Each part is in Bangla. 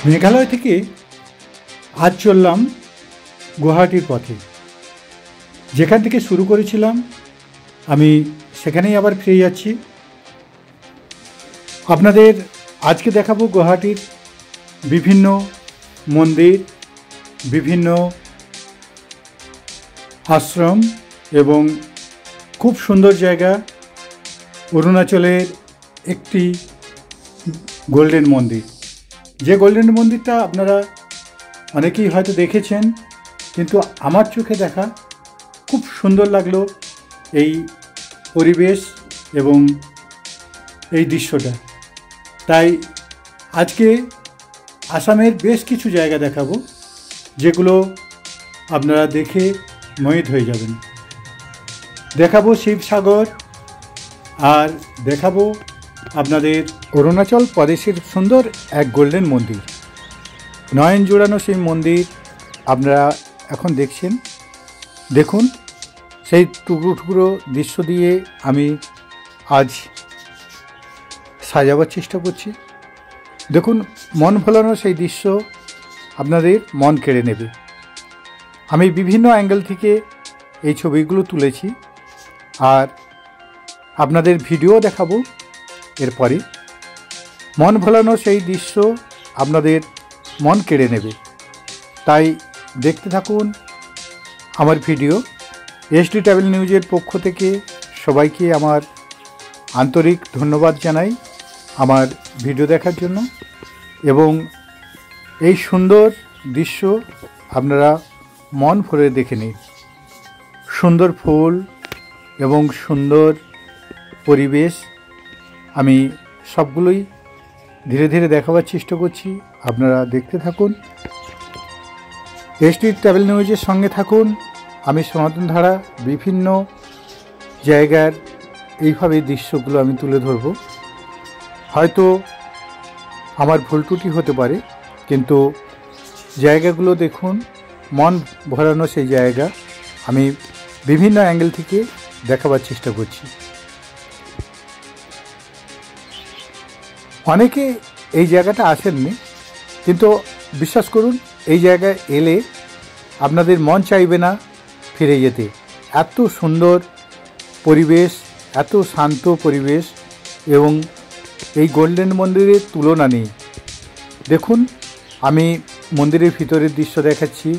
মেঘালয় থেকে আজ চললাম গুয়াহাটির পথে। যেখান থেকে শুরু করেছিলাম আমি সেখানেই আবার ফিরে যাচ্ছি। আপনাদের আজকে দেখাবো গুয়াহাটির বিভিন্ন মন্দির, বিভিন্ন আশ্রম এবং খুব সুন্দর জায়গা। অরুণাচলের একটি গোল্ডেন মন্দির, যে গোল্ডেন মন্দিরটা আপনারা অনেকেই হয়তো দেখেছেন, কিন্তু আমার চোখে দেখা খুব সুন্দর লাগলো এই পরিবেশ এবং এই দৃশ্যটা। তাই আজকে আসামের বেশ কিছু জায়গা দেখাবো, যেগুলো আপনারা দেখে মোহিত হয়ে যাবেন। দেখাবো শিবসাগর, আর দেখাবো আপনাদের অরুণাচল প্রদেশের সুন্দর এক গোল্ডেন মন্দির। নয়ন জোড়ানো সেই মন্দির আপনারা এখন দেখছেন। দেখুন, সেই টুকরো টুকরো দৃশ্য দিয়ে আমি আজ সাজাবার চেষ্টা করছি। দেখুন, মন ভোলানো সেই দৃশ্য আপনাদের মন কেড়ে নেবে। আমি বিভিন্ন অ্যাঙ্গেল থেকে এই ছবিগুলো তুলেছি, আর আপনাদের ভিডিও দেখাবো। এরপরে মন ভোলানো সেই দৃশ্য আপনাদের মন কেড়ে নেবে, তাই দেখতে থাকুন আমার ভিডিও। এসডি ট্রাভেল নিউজের পক্ষ থেকে সবাইকে আমার আন্তরিক ধন্যবাদ জানাই আমার ভিডিও দেখার জন্য, এবং এই সুন্দর দৃশ্য আপনারা মন ভরে দেখে নিন। সুন্দর ফুল এবং সুন্দর পরিবেশ আমি সবগুলোই ধীরে ধীরে দেখাবার চেষ্টা করছি। আপনারা দেখতে থাকুন, এসডি ট্রাভেল নিউজের সঙ্গে থাকুন। আমি সনাতন ধারা বিভিন্ন জায়গার এইভাবে দৃশ্যগুলো আমি তুলে ধরব। হয়তো আমার ভুল ত্রুটি হতে পারে, কিন্তু জায়গাগুলো দেখুন, মন ভরানো সেই জায়গা আমি বিভিন্ন অ্যাঙ্গেল থেকে দেখাবার চেষ্টা করছি। অনেকে এই জায়গাটা আসেননি, কিন্তু বিশ্বাস করুন, এই জায়গায় এলে আপনাদের মন চাইবে না ফিরে যেতে। এত সুন্দর পরিবেশ, এত শান্ত পরিবেশ, এবং এই গোল্ডেন মন্দিরের তুলনা নেই। দেখুন, আমি মন্দিরের ভিতরের দৃশ্য দেখাচ্ছি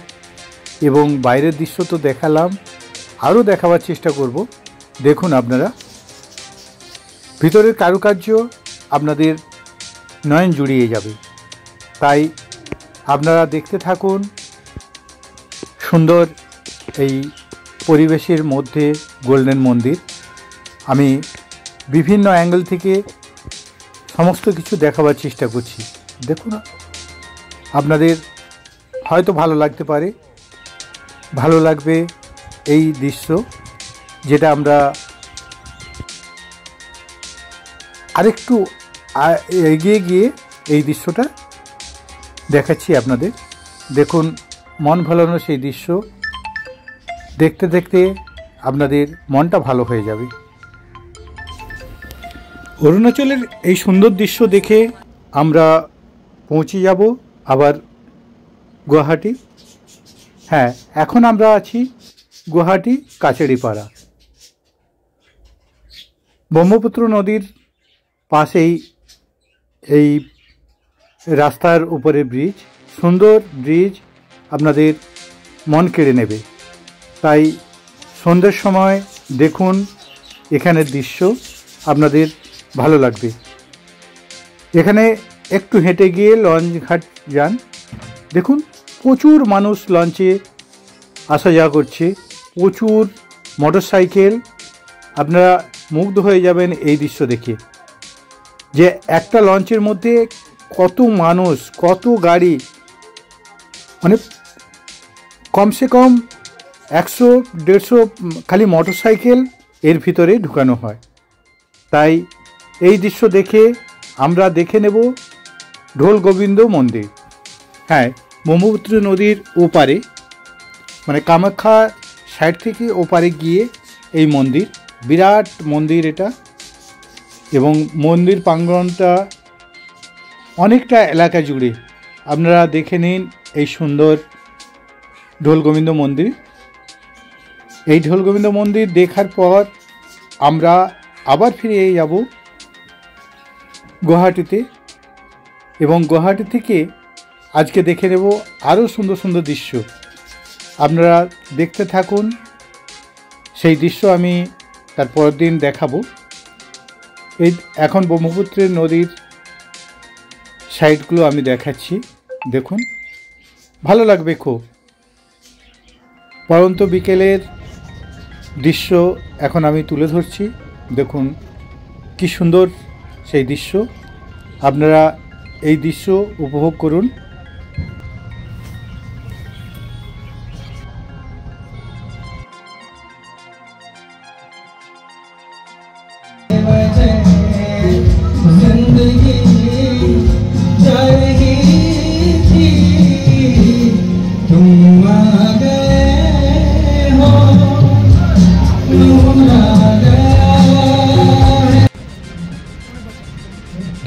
এবং বাইরের দৃশ্য তো দেখালাম, আরও দেখাবার চেষ্টা করব। দেখুন, আপনারা ভিতরের কারুকার্য আপনাদের নয়ন জুড়িয়ে যাবে। তাই আপনারা দেখতে থাকুন সুন্দর এই পরিবেশের মধ্যে গোল্ডেন মন্দির। আমি বিভিন্ন অ্যাঙ্গেল থেকে সমস্ত কিছু দেখাবার চেষ্টা করছি। দেখুন, আপনাদের হয়তো ভালো লাগতে পারে, ভালো লাগবে এই দৃশ্য, যেটা আমরা আরেকটু এগিয়ে গিয়ে এই দৃশ্যটা দেখাচ্ছি আপনাদের। দেখুন, মন ভোলানো সেই দৃশ্য দেখতে দেখতে আপনাদের মনটা ভালো হয়ে যাবে। অরুণাচলের এই সুন্দর দৃশ্য দেখে আমরা পৌঁছে যাব আবার গুয়াহাটি। হ্যাঁ, এখন আমরা আছি গুয়াহাটি কাছাড়িপাড়া। ব্রহ্মপুত্র নদীর পাশেই এই রাস্তার উপরে ব্রিজ, সুন্দর ব্রিজ, আপনাদের মন কেড়ে নেবে। তাই সন্ধ্যের সময় দেখুন এখানের দৃশ্য, আপনাদের ভালো লাগবে। এখানে একটু হেঁটে গিয়ে লঞ্চ ঘাট যান। দেখুন, প্রচুর মানুষ লঞ্চে আসা যাওয়া করছে, প্রচুর মোটরসাইকেল। আপনারা মুগ্ধ হয়ে যাবেন এই দৃশ্য দেখে, যে একটা লঞ্চের মধ্যে কত মানুষ, কত গাড়ি, মানে কমসে কম 100-150 খালি মোটরসাইকেল এর ভিতরে ঢুকানো হয়। তাই এই দৃশ্য দেখে আমরা দেখে নেব ঢোল গোবিন্দ মন্দির। হ্যাঁ, ব্রহ্মপুত্র নদীর ওপারে, মানে কামাখ্যা সাইড থেকে ওপারে গিয়ে এই মন্দির, বিরাট মন্দির এটা। এবং মন্দির প্রাঙ্গণটা অনেকটা এলাকা জুড়ে। আপনারা দেখে নিন এই সুন্দর ঢোল গোবিন্দ মন্দির। এই ঢোল গোবিন্দ মন্দির দেখার পর আমরা আবার ফিরে যাব গুয়াহাটিতে, এবং গুয়াহাটি থেকে আজকে দেখে নেব আরও সুন্দর সুন্দর দৃশ্য। আপনারা দেখতে থাকুন, সেই দৃশ্য আমি তার পরের দিন দেখাবো। এই এখন ব্রহ্মপুত্রের নদীর সাইডগুলো আমি দেখাচ্ছি, দেখুন ভালো লাগবে খুব। পরন্ত বিকেলের দৃশ্য এখন আমি তুলে ধরছি, দেখুন কি সুন্দর সেই দৃশ্য। আপনারা এই দৃশ্য উপভোগ করুন।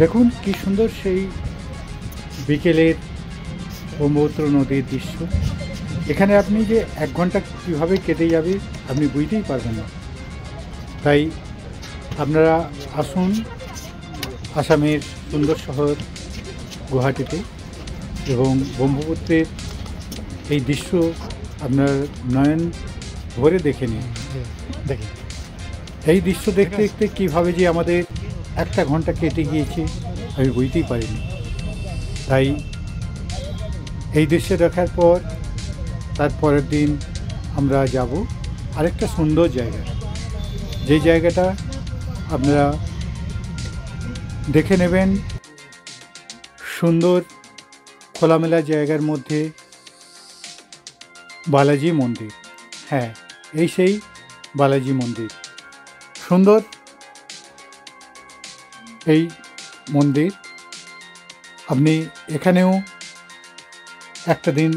দেখুন কি সুন্দর সেই বিকেলের ব্রহ্মপুত্র নদীর দৃশ্য। এখানে আপনি যে 1 ঘন্টা কীভাবে কেটে যাবে আপনি বুঝতেই পারবেন না। তাই আপনারা আসুন আসামের সুন্দর শহর গুয়াহাটিতে, এবং ব্রহ্মপুত্রের এই দৃশ্য আপনার নয়ন ভরে দেখে নিন। দেখেন এই দৃশ্য দেখতে দেখতে কীভাবে যে আমাদের 1 ঘন্টা কেটে গিয়েছে আমি বুঝতেই পারিনি। তাই এই দৃশ্য দেখার পর তার পরের দিন আমরা যাব আরেকটা সুন্দর জায়গা, যে জায়গাটা আপনারা দেখে নেবেন। সুন্দর খোলামেলা জায়গার মধ্যে বালাজি মন্দির। হ্যাঁ, এই সেই বালাজি মন্দির। সুন্দর এই মন্দির, আপনি এখানেও একটা দিন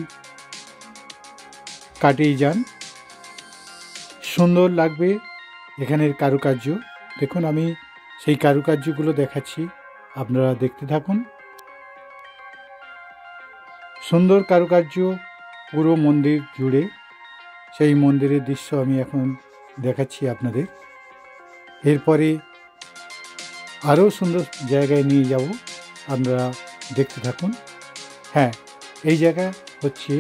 কাটিয়ে যান, সুন্দর লাগবে এখানের কারুকার্য। দেখুন আমি সেই কারুকার্যগুলো দেখাচ্ছি, আপনারা দেখতে থাকুন। সুন্দর কারুকার্য পুরো মন্দির জুড়ে, সেই মন্দিরের দৃশ্য আমি এখন দেখাচ্ছি আপনাদের। এরপরে আরও সুন্দর জায়গায় নিয়ে যাব, আপনারা দেখতে থাকুন। হ্যাঁ, এই জায়গা হচ্ছে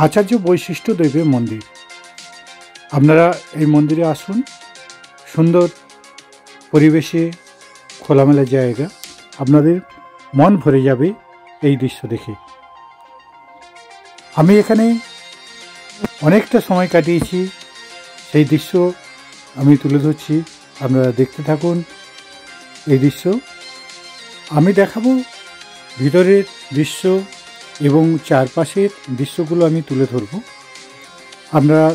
আচার্য বৈশিষ্ট্য দেবের মন্দির। আপনারা এই মন্দিরে আসুন, সুন্দর পরিবেশে, খোলামেলা জায়গা, আপনাদের মন ভরে যাবে এই দৃশ্য দেখে। আমি এখানে অনেকটা সময় কাটিয়েছি, সেই দৃশ্য আমি তুলে ধরছি, আপনারা দেখতে থাকুন এই দৃশ্য। আমি দেখাবো ভিতরের দৃশ্য এবং চারপাশের দৃশ্যগুলো আমি তুলে ধরব। আপনারা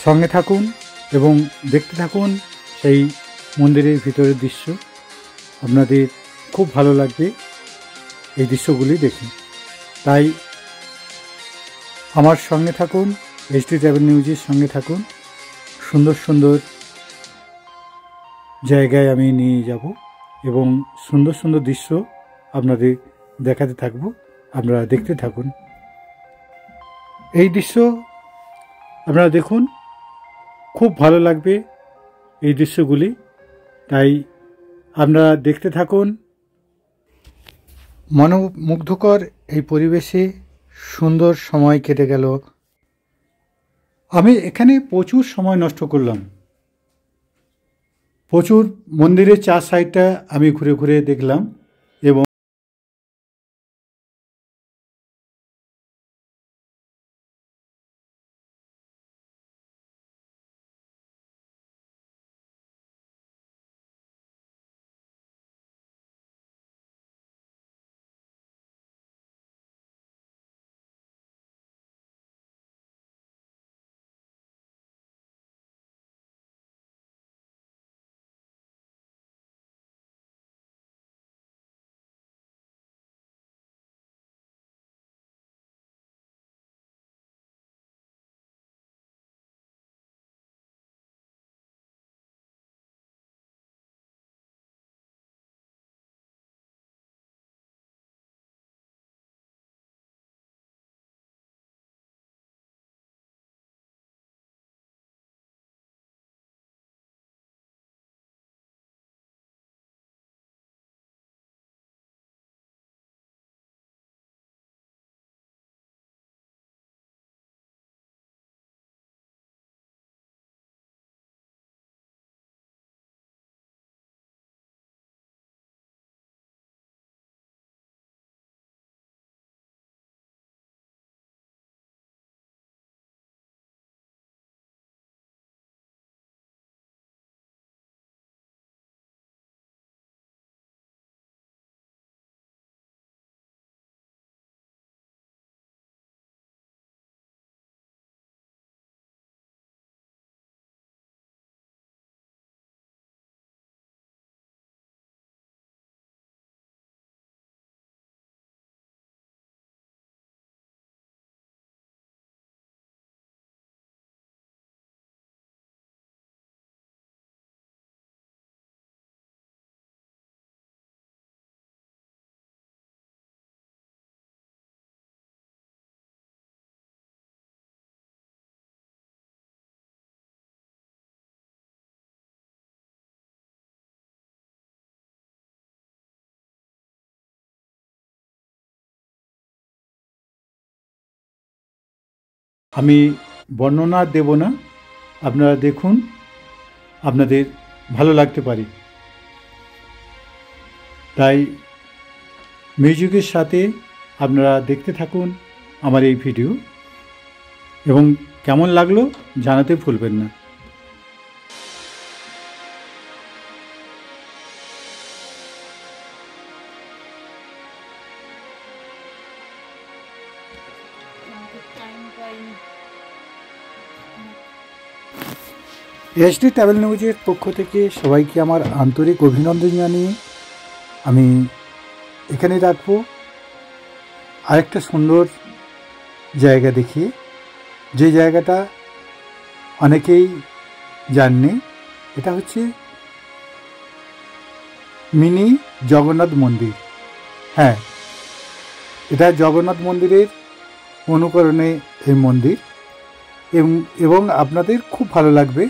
সঙ্গে থাকুন এবং দেখতে থাকুন সেই মন্দিরের ভিতরের দৃশ্য। আপনাদের খুব ভালো লাগবে এই দৃশ্যগুলি দেখে। তাই আমার সঙ্গে থাকুন, HD ট্রাভেল নিউজের সঙ্গে থাকুন। সুন্দর সুন্দর জায়গায় আমি নিয়ে যাব এবং সুন্দর সুন্দর দৃশ্য আপনাদের দেখাতে থাকব, আপনারা দেখতে থাকুন। এই দৃশ্য আপনারা দেখুন, খুব ভালো লাগবে এই দৃশ্যগুলি। তাই আপনারা দেখতে থাকুন। মনোমুগ্ধকর এই পরিবেশে সুন্দর সময় কেটে গেল। আমি এখানে প্রচুর সময় নষ্ট করলাম, প্রচুর মন্দিরের 4 সাইডটা আমি ঘুরে ঘুরে দেখলাম এবং আমি বর্ণনা দেব না, আপনারা দেখুন, আপনাদের ভালো লাগতে পারে। তাই মিউজিকের সাথে আপনারা দেখতে থাকুন আমার এই ভিডিও, এবং কেমন লাগলো জানাতে ভুলবেন না। এসডি ট্রাভেল নিউজের পক্ষ থেকে সবাইকে আমার আন্তরিক অভিনন্দন জানিয়ে আমি এখানে রাখবো আরেকটা সুন্দর জায়গা দেখিয়ে, যে জায়গাটা অনেকেই জাননি। এটা হচ্ছে মিনি জগন্নাথ মন্দির। হ্যাঁ, এটা জগন্নাথ মন্দিরের অনুকরণে এই মন্দির, এবং আপনাদের খুব ভালো লাগবে।